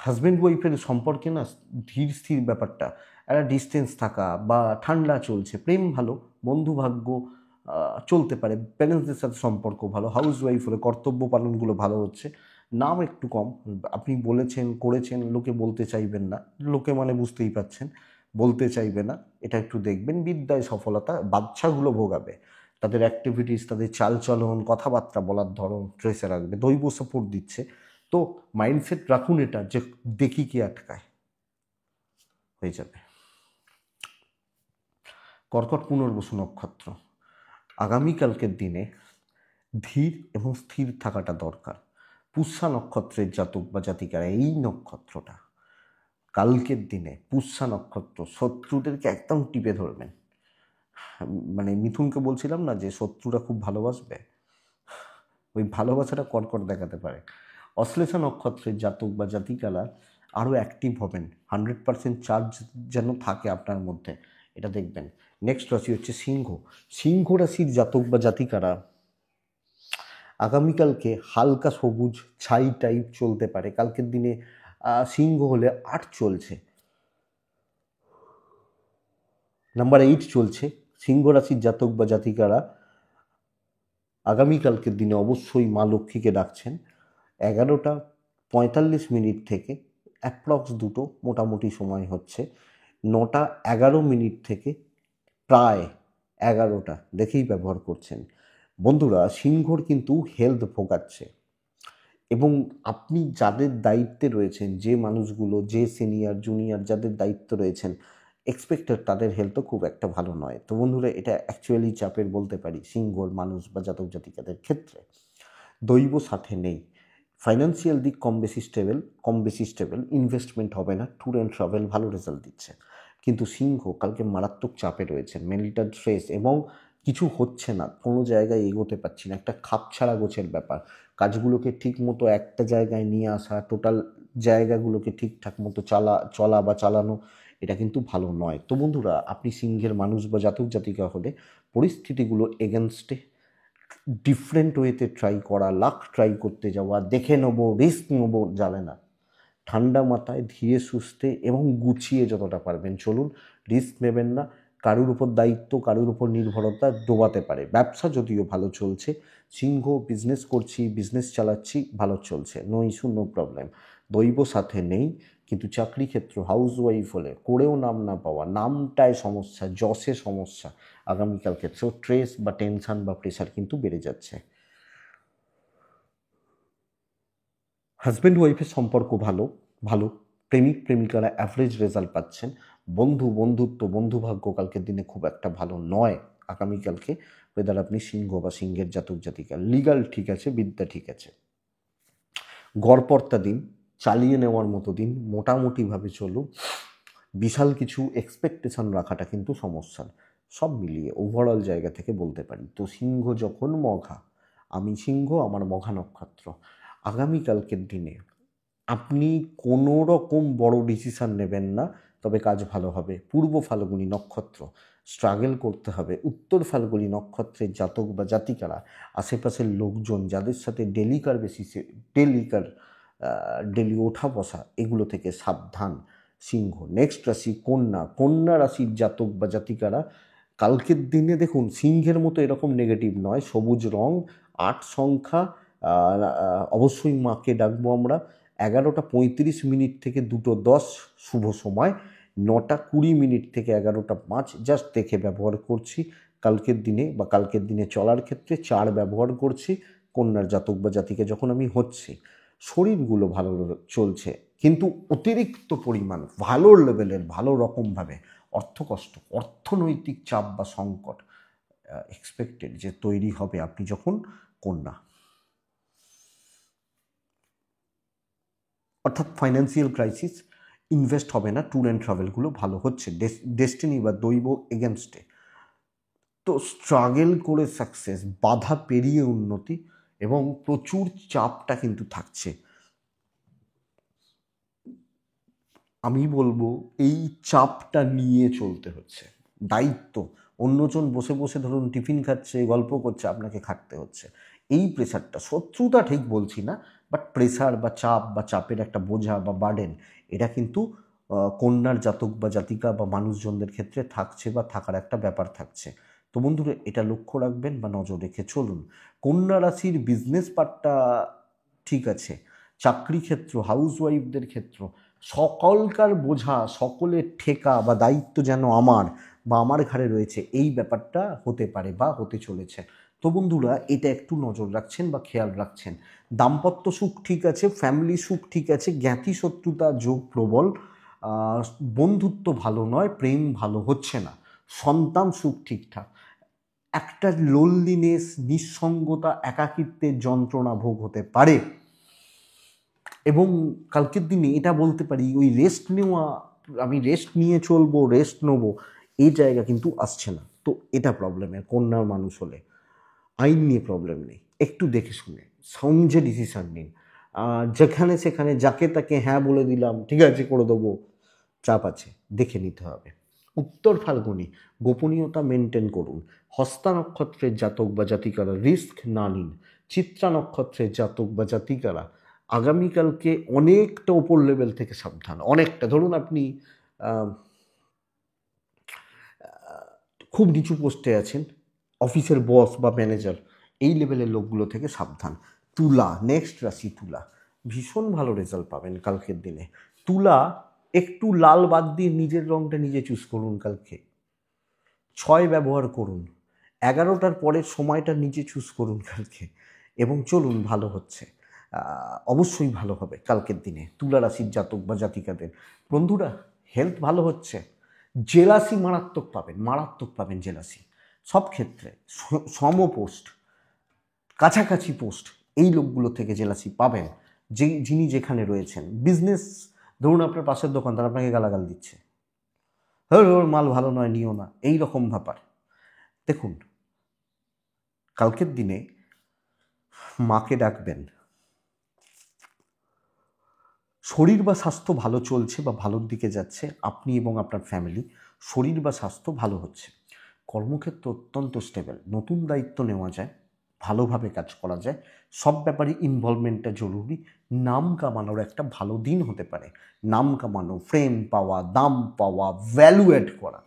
হাজব্যান্ড ওয়াইফের সম্পর্কে না ধীর স্থির ব্যাপারটা, একটা ডিস্টেন্স থাকা বা ঠান্ডা চলছে, প্রেম ভালো, বন্ধু ভাগ্য চলতে পারে, প্যারেন্টসদের সাথে সম্পর্ক ভালো, হাউস ওয়াইফ হলে কর্তব্য পালনগুলো ভালো হচ্ছে, নাম একটু কম, আপনি বলেছেন করেছেন, লোকে বলতে চাইবেন না, লোকে মানে বুঝতেই পাচ্ছেন, বলতে চাইবে না, এটা একটু দেখবেন। বিদ্যায় সফলতা, বাচ্চাগুলো ভোগাবে, তাদের অ্যাক্টিভিটিস, তাদের চালচলন, কথাবার্তা বলার ধরন ট্রেসে রাখবে, দৈব সাপোর্ট দিচ্ছে। তো মাইন্ডসেট রাখুন এটা যে দেখি কি আটকায়, হয়ে যাবে। কর্কট পুনর্বসু নক্ষত্র, আগামীকালকের দিনে ধীর এবং স্থির থাকাটা দরকার। পুষ্যা নক্ষত্রের জাতক বা জাতিকারা, এই নক্ষত্রটা কালকের দিনে, পুষ্যা নক্ষত্র, শত্রুদেরকে একদম টিপে ধরবেন। মানে মিথুনকে বলছিলাম না যে শত্রুরা খুব ভালোবাসবে, ওই ভালোবাসাটা কর্কট দেখাতে পারে। অশ্লেষা নক্ষত্রের জাতক বা জাতিকারা আরও অ্যাক্টিভ হবেন, 100% চার্জ যেন থাকে আপনার মধ্যে, এটা দেখবেন। নেক্সট রাশি হচ্ছে সিংহ। সিংহ রাশির জাতক বা জাতিকারা আগামীকালকে হালকা সবুজ ছাই টাইপ চলতে পারে। কালকের দিনে সিংহ হলে 8 চলছে, নাম্বার 8 চলছে। সিংহ রাশির জাতক বা জাতিকারা আগামীকালকের দিনে অবশ্যই মা লক্ষ্মীকে ডাকছেন। 11টা 45 থেকে অ্যাপ্রক্স 2টো মোটামুটি সময় হচ্ছে, 9টা 11 থেকে প্রায় 11টা দেখেই ব্যবহার করছেন। বন্ধুরা, সিংহর কিন্তু হেলথ ভোগাচ্ছে, এবং আপনি যাদের দায়িত্বে রয়েছেন, যে মানুষগুলো, যে সিনিয়র জুনিয়র যাদের দায়িত্ব রয়েছেন, এক্সপেক্টেড তাদের হেলথও খুব একটা ভালো নয়। তো বন্ধুরা, এটা অ্যাকচুয়ালি চাপের বলতে পারি সিংহর মানুষ বা জাতক জাতিকাদের ক্ষেত্রে। দৈব সাথে নেই, ফাইন্যান্সিয়াল দিক কম বেশি স্টেবল, ইনভেস্টমেন্ট হবে না, ট্যুর অ্যান্ড ট্রাভেল ভালো রেজাল্ট দিচ্ছে। কিন্তু সিংহ কালকে মারাত্মক চাপে রয়েছেন, মেন্টাল স্ট্রেস, এবং কিছু হচ্ছে না, কোনো জায়গায় এগোতে পারছি না, একটা খাপছাড়া গোছের ব্যাপার। কাজগুলোকে ঠিক মতো একটা জায়গায় নিয়ে আসা, টোটাল জায়গাগুলোকে ঠিকঠাক মতো চলা বা চালানো, এটা কিন্তু ভালো নয়। তো বন্ধুরা, আপনি সিংহের মানুষ বা জাতক জাতিকা হলে পরিস্থিতিগুলো এগেনস্টে ডিফারেন্ট ওয়েতে ট্রাই করা, লাক ট্রাই করতে যাওয়া, দেখে নেবো, রিস্ক নেবো, যাবে না। ঠান্ডা মাথায় ধীরে সুস্থে এবং গুছিয়ে যতটা পারবেন চলুন, রিস্ক নেবেন না। কারুর উপর দায়িত্ব, কারুর উপর নির্ভরতা ডোবাতে পারে। ব্যবসা যদিও ভালো চলছে, সিংহ বিজনেস করছি, বিজনেস চালাচ্ছি, ভালো চলছে, নো ইস্যু, নো প্রবলেম। দৈব সাথে নেই, কিন্তু চাকরি ক্ষেত্র, হাউস ওয়াইফ হলে করেও নাম না পাওয়া, নামটায় সমস্যা, যশে সমস্যা, আগামীকাল ক্ষেত্রেও স্ট্রেস বা টেনশন বা প্রেশার কিন্তু বেড়ে যাচ্ছে। হাজব্যান্ড ওয়াইফের সম্পর্ক ভালো ভালো, প্রেমিক প্রেমিকারা অ্যাভারেজ রেজাল্ট পাচ্ছেন। বন্ধুত্ব, বন্ধুভাগ্য কালকের দিনে খুব একটা ভালো নয় আগামীকালকে, ওয়েদার আপনি সিংহ বা সিংহের জাতক জাতিকা। লিগাল ঠিক আছে, বিদ্যা ঠিক আছে, গড়পড়তা দিন, চালিয়ে নেওয়ার মতো দিন, মোটামুটিভাবে চলুন। বিশাল কিছু এক্সপেকটেশন রাখাটা কিন্তু সমস্যা। সব মিলিয়ে ওভারঅল জায়গা থেকে বলতে পারি, তো সিংহ যখন মঘা, আমি সিংহ, আমার মঘা নক্ষত্র, আগামীকালকের দিনে আপনি কোনো রকম বড় ডিসিশান নেবেন না, তবে কাজ ভালো হবে। পূর্ব ফাল্গুনী নক্ষত্র, স্ট্রাগল করতে হবে। উত্তর ফাল্গুনী নক্ষত্রের জাতক বা জাতিকারা, আশেপাশের লোকজন যাদের সাথে ডেলি ওঠা বসা, এগুলো থেকে সাবধান সিংহ। নেক্সট রাশি কন্যা। কন্যা রাশির জাতক বা জাতিকারা কালকের দিনে দেখুন, সিংহের মতো এরকম নেগেটিভ নয়, সবুজ রং, 8 সংখ্যা, অবশ্যই মাকে ডাকবো আমরা, 11:35 থেকে 2:10 শুভ সময়, 9:20 থেকে 11:05 জাস্ট দেখে ব্যবহার করছি কালকের দিনে, বা কালকের দিনে চলার ক্ষেত্রে 4 ব্যবহার করছি কন্যার জাতক বা জাতিকে যখন আমি হচ্ছি। শরীরগুলো ভালো চলছে, কিন্তু অতিরিক্ত পরিমাণ ভালো লেভেলের ভালো রকমভাবে অর্থকষ্ট, অর্থনৈতিক চাপ বা সংকট এক্সপেক্টেড যে তৈরি হবে আপনি যখন কন্যা, অর্থাৎ ফাইন্যান্সিয়াল ক্রাইসিস, ইনভেস্ট হবে না, ট্যুর অ্যান্ড ট্রাভেলগুলো ভালো হচ্ছে, ডেস্টিনি বা দৈব এগেনস্টে। তো স্ট্রাগল করে সাকসেস, বাধা পেরিয়ে উন্নতি, এবং প্রচুর চাপটা কিন্তু থাকছে। আমি বলবো এই চাপটা নিয়ে চলতে হচ্ছে, দায়িত্ব। অন্যজন বসে বসে ধরুন টিফিন খাচ্ছে, গল্প করছে, আপনাকে খাটতে হচ্ছে। এই প্রেশারটা, শত্রুতা ঠিক বলছি না, বাট প্রেশার বা চাপ বা চাপের একটা বোঝা বা বার্ডেন, এটা কিন্তু কন্যার জাতক বা জাতিকা বা মানুষজনদের ক্ষেত্রে থাকছে বা থাকার একটা ব্যাপার থাকছে। তো বন্ধুরা এটা লক্ষ্য রাখবেন বা নজর রেখে চলুন। কন্যা রাশির বিজনেস পার্টটা ঠিক আছে, চাকরি ক্ষেত্র, হাউসওয়াইফদের ক্ষেত্র, সকলকার বোঝা, সকলের ঠেকা বা দায়িত্ব যেন আমার বা আমার ঘাড়ে রয়েছে, এই ব্যাপারটা হতে পারে বা হতে চলেছে। তো বন্ধুরা এটা একটু নজর রাখছেন বা খেয়াল রাখছেন। দাম্পত্য সুখ ঠিক আছে, ফ্যামিলি সুখ ঠিক আছে, জ্ঞাতি শত্রুতা যোগ প্রবল, বন্ধুত্ব ভালো নয়, প্রেম ভালো হচ্ছে না, সন্তান সুখ ঠিকঠাক, একটা লোনলিনেস, নিঃসঙ্গতা, একাকিত্বের যন্ত্রণা ভোগ হতে পারে। এবং কালকের দিনে এটা বলতে পারি ওই রেস্ট নেওয়া, আমি রেস্ট নিয়ে চলবো, রেস্ট নেবো, এই জায়গা কিন্তু আসছে না। তো এটা প্রবলেমের কন্যার মানুষ হলে। আইন নিয়ে প্রবলেম নেই, একটু দেখে শুনে সমঝে ডিসিশন নিন। যেখানে সেখানে যাকে তাকে হ্যাঁ বলে দিলাম, ঠিক আছে করে দেবো, চাপ আছে, দেখে নিতে হবে। উত্তর ফাল্গুনি, গোপনীয়তা মেনটেন করুন। হস্তা নক্ষত্রের জাতক বা জাতিকারা রিস্ক না নিন। চিত্রা নক্ষত্রের জাতক বা জাতিকারা আগামীকালকে অনেকটা ওপর লেভেল থেকে সাবধান, অনেকটা। ধরুন আপনি খুব নিচু পোস্টে আছেন, অফিসের বস বা ম্যানেজার, এই লেভেলের লোকগুলো থেকে সাবধান। তুলা, নেক্সট রাশি তুলা, ভীষণ ভালো রেজাল্ট পাবেন কালকের দিনে। তুলা, একটু লাল বাদ দিয়ে নিজের রঙটা নিজে চুজ করুন কালকে। 6 ব্যবহার করুন, 11টার পরের সময়টা নিজে চুজ করুন কালকে, এবং চলুন ভালো হচ্ছে। অবশ্যই ভালো হবে কালকের দিনে তুলা রাশির জাতক বা জাতিকাদের। বন্ধুরা হেলথ ভালো হচ্ছে, জেলাসি মারাত্মক পাবেন জেলাসি সব ক্ষেত্রে, সম পোস্ট, কাছাকাছি পোস্ট, এই লোকগুলো থেকে জেলাসি পাবেন, যিনি যেখানে রয়েছেন। বিজনেস, ধরুন আপনার পাশের দোকানদার আপনাকে গালাগাল দিচ্ছে, ওর মাল ভালো নয়, নিও না, এই রকম ব্যাপার। দেখুন কালকের দিনে মাকে ডাকবেন, শরীর বা স্বাস্থ্য ভালো চলছে বা ভালোর দিকে যাচ্ছে, আপনি এবং আপনার ফ্যামিলি, শরীর বা স্বাস্থ্য ভালো হচ্ছে। কর্মক্ষেত্র অত্যন্ত স্টেবল, নতুন দায়িত্ব নেওয়া যায়, ভালোভাবে কাজ করা যায়, সব ব্যাপারে ইনভলভমেন্টটা জরুরি। নাম কামানোর একটা ভালো দিন হতে পারে, নাম কামানো, ফ্রেম পাওয়া, দাম পাওয়া, ভ্যালু অ্যাড করা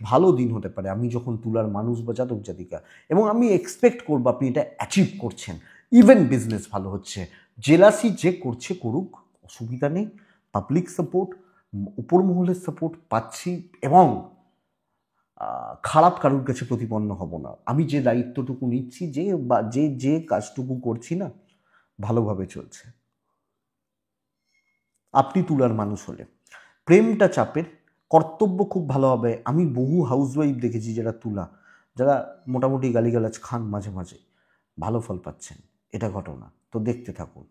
ভালো দিন হতে পারে। আমি যখন তুলার মানুষ বা জাতক জাতিকা, এবং আমি এক্সপেক্ট করবো আপনি এটা অ্যাচিভ করছেন। ইভেন বিজনেস ভালো হচ্ছে, জেলাসি যে করছে করুক, অসুবিধা নেই। পাবলিক সাপোর্ট, উপর মহলের সাপোর্ট পাচ্ছি, এবং খারাপ কারোর কাছে প্রতিপন্ন হব না। আমি যে দায়িত্বটুকু নিচ্ছি, যে কাজটুকু করছি না, ভালোভাবে চলছে। আপনি তুলার মানুষ হলে প্রেমটা চাপের, কর্তব্য খুব ভালো হবে। আমি বহু হাউসওয়াইফ দেখেছি যারা তুলা, যারা মোটামুটি গালিগালাজ খান মাঝে মাঝে, ভালো ফল পাচ্ছেন, এটা ঘটনা। তো দেখতে থাকুন।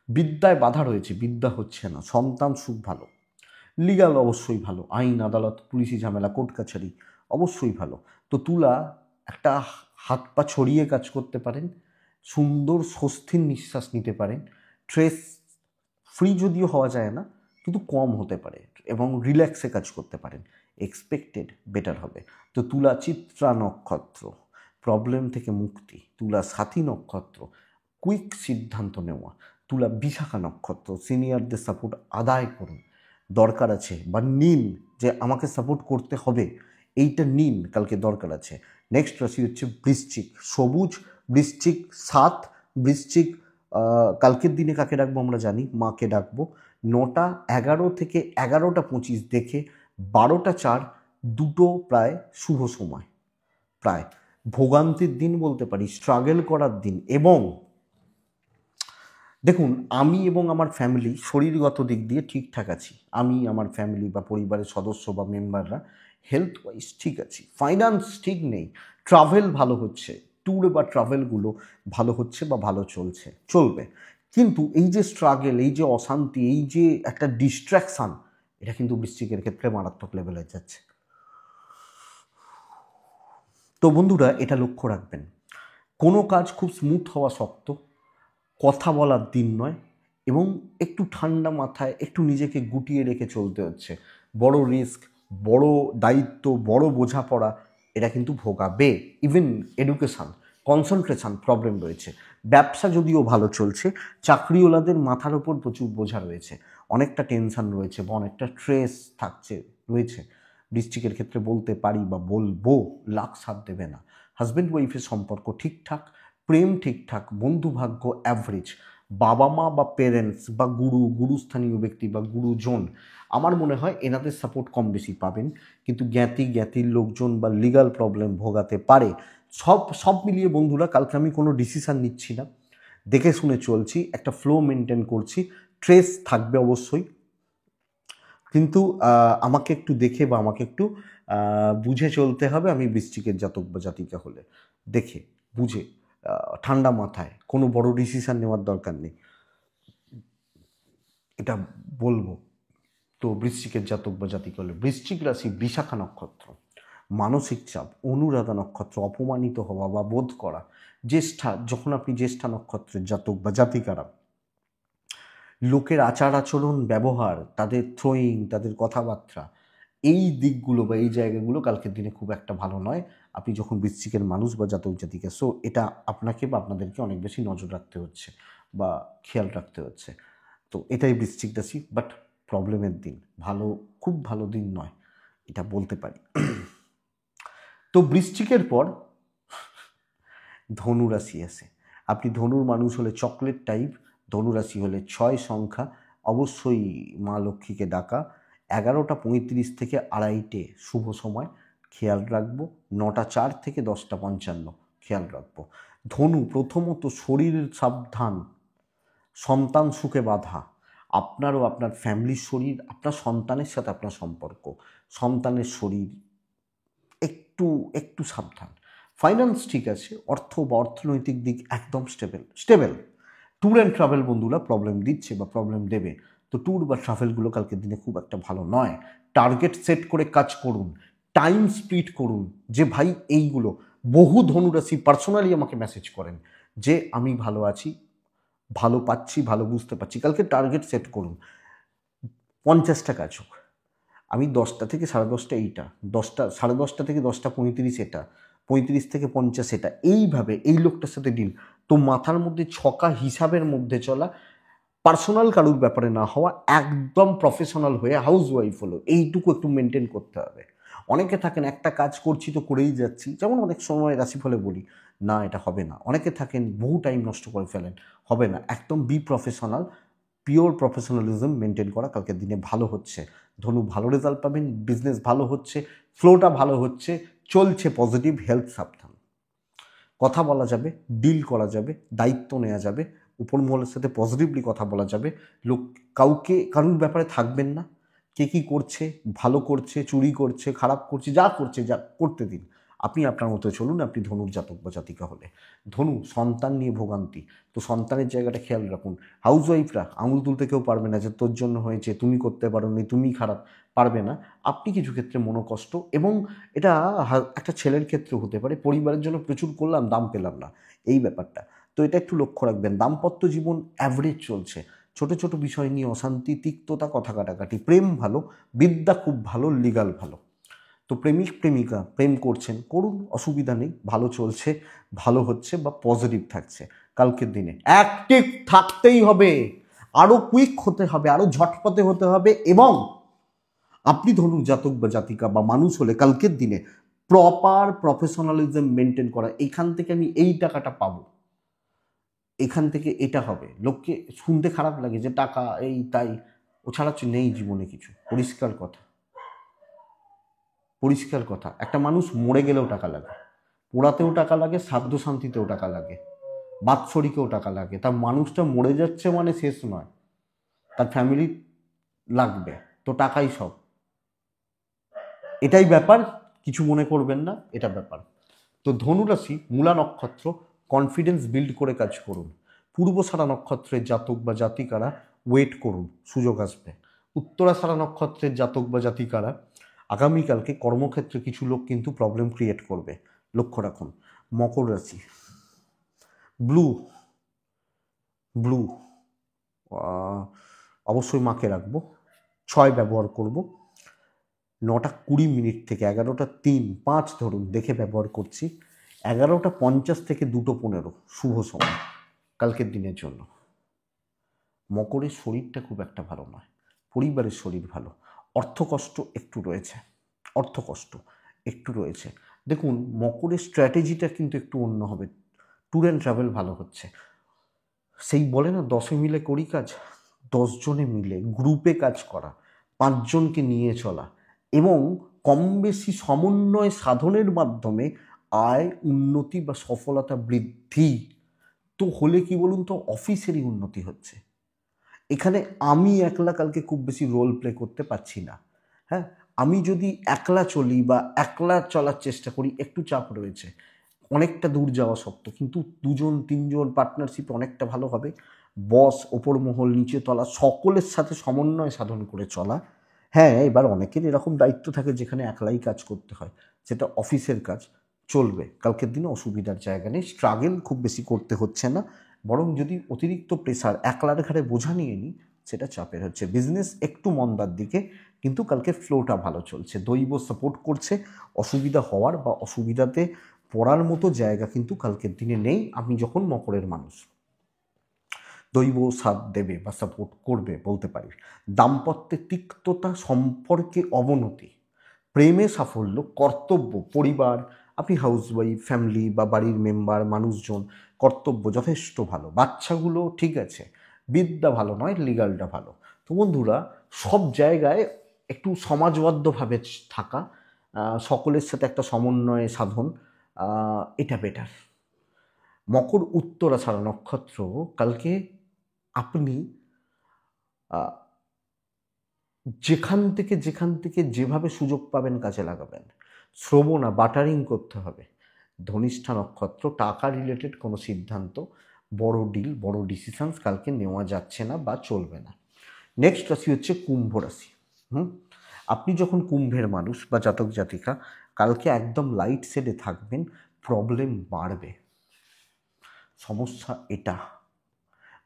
বিদ্যায় বাধা রয়েছে, বিদ্যা হচ্ছে না, সন্তান সুখ ভালো, লিগাল অবশ্যই ভালো, আইন আদালত পুলিশি ঝামেলা কোর্ট কাছারি অবশ্যই ভালো। তো তুলা একটা হাত পা ছড়িয়ে কাজ করতে পারেন, সুন্দর স্বস্তির নিঃশ্বাস নিতে পারেন, স্ট্রেস ফ্রি যদিও হওয়া যায় না কিন্তু কম হতে পারে, এবং রিল্যাক্সে কাজ করতে পারেন, এক্সপেক্টেড বেটার হবে। তো তুলা চিত্রা নক্ষত্র, প্রবলেম থেকে মুক্তি। তুলা সাথী নক্ষত্র, কুইক সিদ্ধান্ত নেওয়া। তুলা বিশাখা নক্ষত্র, সিনিয়রদের সাপোর্ট আদায় করুন, দরকার আছে বা নিন, যে আমাকে সাপোর্ট করতে হবে, এইটা নিন, কালকে দরকার আছে। নেক্সট রাশি হচ্ছে বৃশ্চিক, সবুজ, বৃশ্চিক 7, বৃশ্চিক কালকের দিনে কাকে ডাকবো আমরা জানি, মাকে ডাকবো। 9টা 11 থেকে 11টা 25 দেখে 12টা 4 দুটো প্রায় শুভ সময়, প্রায় ভোগান্তির দিন বলতে পারি, স্ট্রাগল করার দিন। এবং দেখুন, আমি এবং আমার ফ্যামিলি শরীরগত দিক দিয়ে ঠিকঠাক আছি। আমি, আমার ফ্যামিলি বা পরিবারের সদস্য বা মেম্বাররা হেলথ ওয়াইজ ঠিক আছি। ফাইন্যান্স ঠিক নেই। ট্রাভেল ভালো হচ্ছে, ট্যুর বা ট্রাভেলগুলো ভালো হচ্ছে বা ভালো চলছে, চলবে। কিন্তু এই যে স্ট্রাগল, এই যে অশান্তি, এই যে একটা ডিস্ট্র্যাকশান, এটা কিন্তু বৃশ্চিকের ক্ষেত্রে মারাত্মক লেভেলে যাচ্ছে। তো বন্ধুরা, এটা লক্ষ্য রাখবেন, কোনো কাজ খুব স্মুথ হওয়া শক্ত, কথা বলার দিন নয়, এবং একটু ঠান্ডা মাথায় একটু নিজেকে গুটিয়ে রেখে চলতে হচ্ছে। বড় রিস্ক, বড় দায়িত্ব, বড় বোঝাপড়া, এটা কিন্তু ভোগাবে। ইভেন এডুকেশান, কনসেন্ট্রেশন প্রবলেম রয়েছে। ব্যবসা যদিও ভালো চলছে, চাকরিওয়ালাদের মাথার ওপর প্রচুর বোঝা রয়েছে, অনেকটা টেনশন রয়েছে বা অনেকটা স্ট্রেস রয়েছে। বৃশ্চিকের ক্ষেত্রে বলতে পারি বা বলবো, লাক সাথ দেবে না। হাজব্যান্ড ওয়াইফের সম্পর্ক ঠিকঠাক, প্রেম ঠিকঠাক, বন্ধুভাগ্য অ্যাভারেজ, বাবা মা বা পেরেন্টস বা গুরুস্থানীয় ব্যক্তি বা গুরুজন, আমার মনে হয় এনাদের সাপোর্ট কম বেশি পাবেন। কিন্তু জ্ঞাতির লোকজন বা লিগাল প্রবলেম ভোগাতে পারে। সব মিলিয়ে বন্ধুরা, কালকে আমি কোনো ডিসিশান নিচ্ছি না, দেখে শুনে চলছি, একটা ফ্লো মেনটেন করছি। ট্রেস থাকবে অবশ্যই, কিন্তু আমাকে একটু দেখে বা আমাকে একটু বুঝে চলতে হবে। আমি বৃশ্চিকের জাতক বা জাতিকা হলে দেখে বুঝে ঠান্ডা মাথায়, কোনো বড় ডিসিশান নেওয়ার দরকার নেই, এটা বলবো। তো বৃশ্চিকের জাতক বা জাতিকা হলে, বৃশ্চিক রাশি, বিশাখা নক্ষত্র, মানসিক চাপ, অনুরাধা নক্ষত্র, অপমানিত হওয়া বা বোধ করা, জ্যেষ্ঠা, যখন আপনি জ্যেষ্ঠা নক্ষত্রের জাতক বা জাতিকারা, লোকের আচার আচরণ, ব্যবহার, তাদের থ্রোয়িং, তাদের কথাবার্তা, এই দিকগুলো বা এই জায়গাগুলো কালকের দিনে খুব একটা ভালো নয়। আপনি যখন বৃশ্চিকের মানুষ বা জাতক জাতিকা, সো এটা আপনাকে বা আপনাদেরকে অনেক বেশি নজর রাখতে হচ্ছে বা খেয়াল রাখতে হচ্ছে। তো এটাই বৃশ্চিক রাশি, বাট প্রবলেমের দিন, খুব ভালো দিন নয়, এটা বলতে পারি। তো বৃশ্চিকের পর ধনু রাশি আসে। আপনি ধনুর মানুষ হলে চকলেট টাইপ, ধনু রাশি হলে 6 সংখ্যা, অবশ্যই মা লক্ষ্মীকে ডাকা। 11টা 35 থেকে 2:30 শুভ সময়, খেয়াল রাখবো। 9টা 4 থেকে 10টা 55 খেয়াল রাখবো। ধনু, প্রথমত শরীর সাবধান, সন্তান সুখে বাধা, আপনার ও আপনার ফ্যামিলির শরীর, আপনার সন্তানের সাথে আপনার সম্পর্ক, সন্তানের শরীর, একটু একটু সাবধান। ফাইন্যান্স ঠিক আছে, অর্থ বা অর্থনৈতিক দিক একদম স্টেবল। ট্যুর অ্যান্ড ট্রাভেল বন্ধুরা প্রবলেম দিচ্ছে বা প্রবলেম দেবে। তো ট্যুর বা ট্রাভেলগুলো কালকের দিনে খুব একটা ভালো নয়। টার্গেট সেট করে কাজ করুন, টাইম স্প্লিট করুন, যে ভাই এইগুলো, বহু ধনুরাশি পার্সোনালি আমাকে মেসেজ করেন যে আমি ভালো আছি, ভালো পাচ্ছি, ভালো বুঝতে পারছি। কালকে টার্গেট সেট করুন, 50টা কাজ হোক, আমি 10টা থেকে 10:30 এইটা, 10টা 10:30 থেকে 10টা 35 এটা, 35 থেকে 50 এটা, এইভাবে এই লোকটার সাথে ডিল। তো মাথার মধ্যে ছকা হিসাবের মধ্যে চলা, পার্সোনাল কারুর ব্যাপারে না হওয়া, একদম প্রফেশনাল হয়ে হাউস ওয়াইফ হলো, এইটুকু একটু মেনটেন করতে হবে। অনেকে থাকেন একটা কাজ করছি তো করেই যাচ্ছি, যেমন অনেক সময় রাশিফলে বলি না এটা হবে না। অনেকে থাকেন বহু টাইম নষ্ট করে ফেলেন, হবে না। একদম be professional, pure professionalism maintain করা কালকের দিনে ভালো হচ্ছে। ধনু ভালো রেজাল্ট পাবেন, বিজনেস ভালো হচ্ছে, ফ্লোটা ভালো হচ্ছে, চলছে পজিটিভ। হেলথ সাবধান, কথা বলা যাবে, ডিল করা যাবে, দায়িত্ব নেওয়া যাবে, উপর মহলের সাথে পজিটিভলি কথা বলা যাবে। কারুর ব্যাপারে থাকবেন না, কে কী করছে, ভালো করছে, চুরি করছে, খারাপ করছে, যা করছে যা করতে দিন, আপনি আপনার মতো চলুন। আপনি ধনুর জাতক বা জাতিকা হলে, ধনু সন্তান নিয়ে ভোগান্তি, তো সন্তানের জায়গাটা খেয়াল রাখুন। হাউস ওয়াইফরা আঙুল তুলতে কেউ পারবে না যে তোর জন্য হয়েছে, তুমি করতে পারো নি, তুমি খারাপ, পারবে না। আপনি কিছু ক্ষেত্রে মনোকষ্ট, এবং এটা একটা ছেলের ক্ষেত্রে হতে পারে, পরিবারের জন্য প্রচুর করলাম, দাম পেলাম না, এই ব্যাপারটা। তো এটা একটু লক্ষ্য রাখবেন। দাম্পত্য জীবন অ্যাভারেজ চলছে, ছোট ছোট বিষয় নিয়ে অশান্তি, তিক্ততা, কথা কাটাকাটি। প্রেম ভালো, বিদ্যা খুব ভালো, লিগাল ভালো। তো প্রেমিক প্রেমিকা প্রেম করছেন, করুন, অসুবিধা নেই, ভালো চলছে, ভালো হচ্ছে বা পজিটিভ থাকছে। কালকের দিনে অ্যাক্টিভ থাকতেই হবে, আরও কুইক হতে হবে, আরও ঝটপটে হতে হবে। এবং আপনি ধরুন জাতক বা জাতিকা বা মানুষ হলে কালকের দিনে প্রপার প্রফেশনালিজম মেনটেন করা, এখান থেকে আমি এই টাকাটা পাবো, এখান থেকে এটা হবে, লোককে শুনতে খারাপ লাগে যে টাকা এই তাই, ও ছাড়া নেই জীবনে কিছু। পরিষ্কার কথা, পরিষ্কার কথা, একটা মানুষ মরে গেলেও টাকা লাগে, পোড়াতেও টাকা লাগে, শ্রাদ্ধ শান্তিতেও টাকা লাগে, বাৎসরিকেও টাকা লাগে। তার মানুষটা মরে যাচ্ছে মানে শেষ নয়, তার ফ্যামিলি লাগবে, তো টাকাই সব। এটাই ব্যাপার, কিছু মনে করবেন না, এটা ব্যাপার। তো ধনুরাশি মূলা নক্ষত্র, কনফিডেন্স বিল্ড করে কাজ করুন। পূর্বসারা নক্ষত্রের জাতক বা জাতিকারা ওয়েট করুন, সুযোগ আসবে। উত্তরাষাঢ়া নক্ষত্রের জাতক বা জাতিকারা আগামীকালকে কর্মক্ষেত্রে কিছু লোক কিন্তু প্রবলেম ক্রিয়েট করবে, লক্ষ্য রাখুন। মকর রাশি, ব্লু, ব্লু অবশ্যই মাকে রাখবো, 6 ব্যবহার করব। 9:20 থেকে 11:03-5 ধরুন দেখে ব্যবহার করছি। 11:50 থেকে 2:15 শুভ সময় কালকের দিনের জন্য। মকরের শরীরটা খুব একটা ভালো নয়, পরিবারের শরীর ভালো, অর্থকষ্ট একটু রয়েছে, অর্থকষ্ট একটু রয়েছে। দেখুন মকরের স্ট্র্যাটেজিটা কিন্তু একটু অন্য হবে। ট্যুর অ্যান্ড ট্রাভেল ভালো হচ্ছে, সেই বলে না 10 মিলে করি কাজ, 10 জনে মিলে গ্রুপে কাজ করা, 5 জনকে নিয়ে চলা এবং কম বেশি সমন্বয় সাধনের মাধ্যমে আয় উন্নতি বা সফলতা বৃদ্ধি। তো হলে কি বলুন তো, অফিসেরই উন্নতি হচ্ছে। এখানে আমি একলা কালকে খুব বেশি রোল প্লে করতে পারছি না। হ্যাঁ, আমি যদি একলা চলি বা একলা চলার চেষ্টা করি একটু চাপ রয়েছে, অনেকটা দূর যাওয়া শক্ত, কিন্তু 2-3 জন পার্টনারশিপ অনেকটা ভালো হবে। বস, ওপর মহল, নিচে তলা সকলের সাথে সমন্বয় সাধন করে চলা। হ্যাঁ, এবার অনেকের এরকম দায়িত্ব থাকে যেখানে একলাই কাজ করতে হয়, সেটা অফিসের কাজ, চলবে। কালকের দিনে অসুবিধার জায়গা নেই, স্ট্রাগল খুব বেশি করতে হচ্ছে না। বরং যদি অতিরিক্ত প্রেসার একলার ঘাড়ে বোঝা নিয়ে নিই, সেটা চাপের হচ্ছে। বিজনেস একটু মন্দার দিকে, কিন্তু কালকে ফ্লোটা ভালো চলছে, দৈব সাপোর্ট করছে। অসুবিধা হওয়ার বা অসুবিধাতে পড়ার মতো জায়গা কিন্তু কালকের দিনে নেই। আমি যখন মকরের মানুষ, দৈব সাথ দেবে বা সাপোর্ট করবে বলতে পারি। দাম্পত্যে তিক্ততা, সম্পর্কে অবনতি, প্রেমে সাফল্য, কর্তব্য, পরিবার, আপনি হাউসওয়াইফ, ফ্যামিলি বা বাড়ির মেম্বার, মানুষজন, কর্তব্য যথেষ্ট ভালো। বাচ্চাগুলো ঠিক আছে, বিদ্যা ভালো নয়, লিগালটা ভালো। তো বন্ধুরা, সব জায়গায় একটু সমাজবদ্ধভাবে থাকা, সকলের সাথে একটা সমন্বয় সাধন, এটা বেটার। মকর উত্তরাষাঢ়া নক্ষত্র, কালকে আপনি যেখান থেকে যেভাবে সুযোগ পাবেন কাজে লাগাবেন। শ্রবণা বাটারিং করতে হবে। ধনিষ্ঠা নক্ষত্র, টাকা রিলেটেড কোনো সিদ্ধান্ত, বড় ডিল, বড় ডিসিশনস কালকে নেওয়া যাচ্ছে না বা চলবে না। নেক্সট রাশি হচ্ছে কুম্ভ রাশি। আপনি যখন কুম্ভের মানুষ বা জাতক জাতিকা, কালকে একদম লাইট শেডে থাকবেন, প্রবলেম বাড়বে। সমস্যা এটা,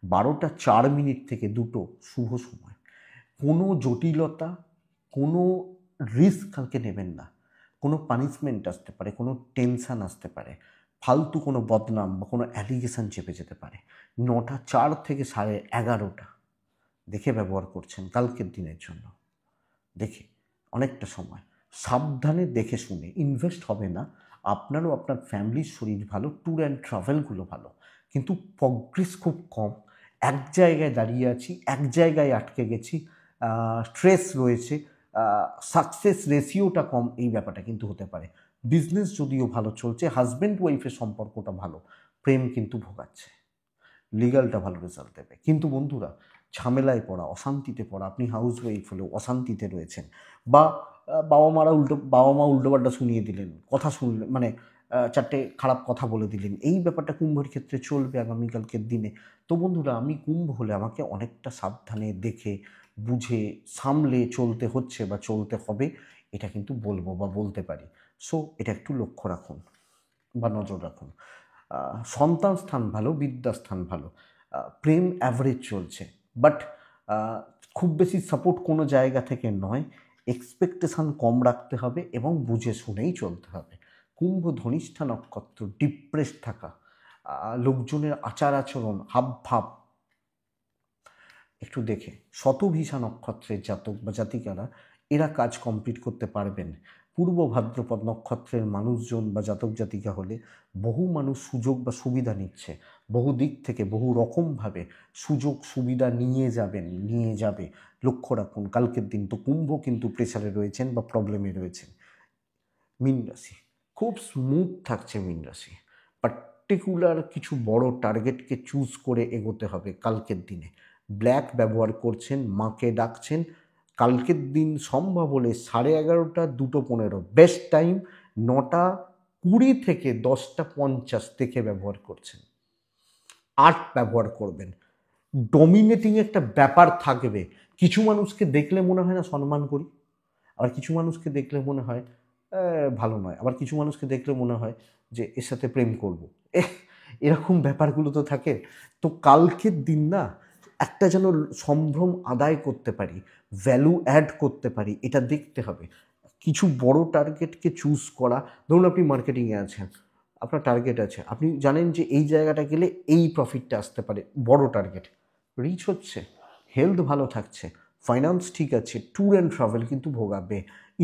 12:04 থেকে 2 শুভ সময়। কোনো জটিলতা, কোনো রিস্ক কালকে নেবেন না। কোনো পানিশমেন্ট আসতে পারে, কোনো টেনশান আসতে পারে, ফালতু কোনো বদনাম বা কোনো অ্যালিগেশন চেপে যেতে পারে। 9:04 থেকে 11:30 দেখে ব্যবহার করছেন কালকের দিনের জন্য, দেখে অনেকটা সময় সাবধানে দেখে শুনে ইনভেস্ট হবে না। আপনারও আপনার ফ্যামিলির শরীর ভালো, ট্যুর অ্যান্ড ট্রাভেলগুলো ভালো, কিন্তু প্রগ্রেস খুব কম। এক জায়গায় দাঁড়িয়ে আছি, এক জায়গায় আটকে গেছি, স্ট্রেস রয়েছে, সাকসেস রেশিওটা কম, এই ব্যাপারটা কিন্তু হতে পারে। বিজনেস যদিও ভালো চলছে, হাজব্যান্ড ওয়াইফের সম্পর্কটা ভালো, প্রেম কিন্তু ভোগাচ্ছে। লিগালটা ভালো রেজাল্ট দেবে, কিন্তু বন্ধুরা ঝামেলায় পড়া, অশান্তিতে পড়া, আপনি হাউস ওয়াইফ হলেও অশান্তিতে রয়েছেন, বা বাবা মা উল্টোপাল্টা শুনিয়ে দিলেন, কথা শুনলেন, মানে 4টে খারাপ কথা বলে দিলেন, এই ব্যাপারটা কুম্ভের ক্ষেত্রে চলবে আগামীকালকের দিনে। তো বন্ধুরা, আমি কুম্ভ হলে আমাকে অনেকটা সাবধানে দেখে বুঝে সামলে চলতে হচ্ছে বা চলতে হবে, এটা কিন্তু বলবো বা বলতে পারি। সো এটা একটু লক্ষ্য রাখুন বা নজর রাখুন। সন্তান স্থান ভালো, বিদ্যাস্থান ভালো, প্রেম অ্যাভারেজ চলছে, বাট খুব বেশি সাপোর্ট কোনো জায়গা থেকে নয়। এক্সপেকটেশান কম রাখতে হবে এবং বুঝে শুনেই চলতে হবে। কুম্ভ ধনিষ্ঠা নক্ষত্র, ডিপ্রেস থাকা, লোকজনের আচার আচরণ, হাবভাব একটু দেখে। শতভিষা নক্ষত্রের জাতক বা জাতিকারা, এরা কাজ কমপ্লিট করতে পারবেন। পূর্ব ভাদ্রপদ নক্ষত্রের মানুষজন বা জাতক জাতিকা হলে বহু মানুষ সুযোগ বা সুবিধা নিচ্ছে, বহু দিক থেকে বহু রকমভাবে সুযোগ সুবিধা নিয়ে যাবে। লক্ষ্য রাখুন কালকের দিন তো কুম্ভ কিন্তু প্রেসারে রয়েছেন বা প্রবলেমে রয়েছেন। মীন রাশি খুব স্মুথ থাকছে। মীন রাশি পার্টিকুলার কিছু বড় টার্গেটকে চুজ করে এগোতে হবে কালকের দিনে। ব্ল্যাক ব্যবহার করছেন, মাকে ডাকছেন। কালকের দিন সম্ভব হলে 11:30 2:15 বেস্ট টাইম, 9:20 থেকে 10:50 থেকে ব্যবহার করছেন। আর্ট ব্যবহার করবেন। ডমিনেটিং একটা ব্যাপার থাকবে। কিছু মানুষকে দেখলে মনে হয় না সম্মান করি, আবার কিছু মানুষকে দেখলে মনে হয় ভালো নয়, আবার কিছু মানুষকে দেখলে মনে হয় যে এর সাথে প্রেম করব। এরকম ব্যাপারগুলো তো থাকে। তো কালকের দিন না একটা যেন সম্ভ্রম আদায় করতে পারি, ভ্যালু অ্যাড করতে পারি, এটা দেখতে হবে। কিছু বড় টার্গেটকে চুজ করা। ধরুন আপনি মার্কেটিংয়ে আছেন, আপনার টার্গেট আছে, আপনি জানেন যে এই জায়গাটা গেলে এই প্রফিটটা আসতে পারে, বড় টার্গেট, রিচ হচ্ছে, হেলথ ভালো থাকছে, ফাইন্যান্স ঠিক আছে, ট্যুর অ্যান্ড ট্রাভেল কিন্তু ভোগাবে,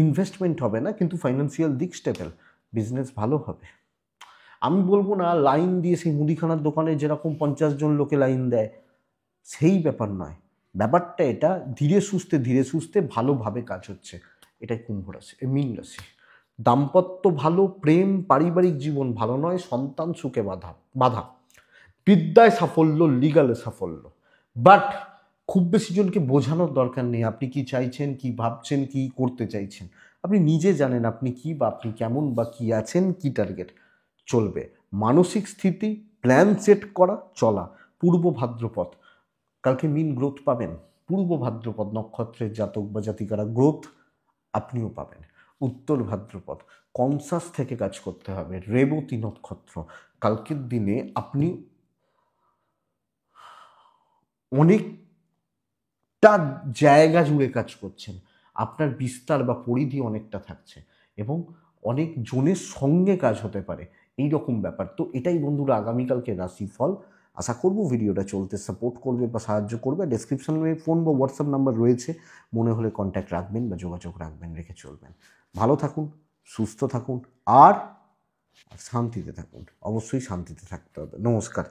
ইনভেস্টমেন্ট হবে না কিন্তু ফাইন্যান্সিয়াল দিক স্টেবল, বিজনেস ভালো হবে। আমি বলবো না লাইন দিয়ে সেই মুদিখানার দোকানে যেরকম 50 জন লোকে লাইন দেয় সেই ব্যাপার নয়, ব্যাপারটা এটা ধীরে সুস্থে ভালোভাবে কাজ হচ্ছে। এটাই কুম্ভ রাশি, মীন রাশি। দাম্পত্য ভালো, প্রেম পারিবারিক জীবন ভালো নয়, সন্তান সুখে বাধা, বিদ্যায় সাফল্য, লিগালে সাফল্য। বাট খুব বেশি জনকে বোঝানোর দরকার নেই আপনি কি চাইছেন, কি ভাবছেন, কি করতে চাইছেন। আপনি নিজে জানেন আপনি কি বা আপনি কেমন বা কি আছেন, কি টার্গেট চলবে। মানসিক স্থিতি, প্ল্যান সেট করা, চলা। পূর্ব ভাদ্রপদ কালকে মীন গ্রোথ পাবেন। পূর্ব ভাদ্রপদ নক্ষত্রের জাতক বা জাতিকারা গ্রোথ আপনিও পাবেন। উত্তর ভাদ্রপদ কনসাস থেকে কাজ করতে হবে। রেবতী নক্ষত্র কালকের দিনে আপনি অনেকটা জায়গা জুড়ে কাজ করছেন, আপনার বিস্তার বা পরিধি অনেকটা থাকছে এবং অনেক জনের সঙ্গে কাজ হতে পারে, এই রকম ব্যাপার। তো এটাই বন্ধুরা আগামীকালকে রাশিফল। আশা করব ভিডিওটা চলতে সাপোর্ট করবে বা সাহায্য করবে। ডেসক্রিপশনে ফোন বা হোয়াটসঅ্যাপ নাম্বার রয়েছে, মনে হলে কন্ট্যাক্ট রাখবেন বা যোগাযোগ রাখবেন, রেখে চলবেন। ভালো থাকুন, সুস্থ থাকুন আর শান্তিতে থাকুন। অবশ্যই শান্তিতে থাকতে হবে। নমস্কার।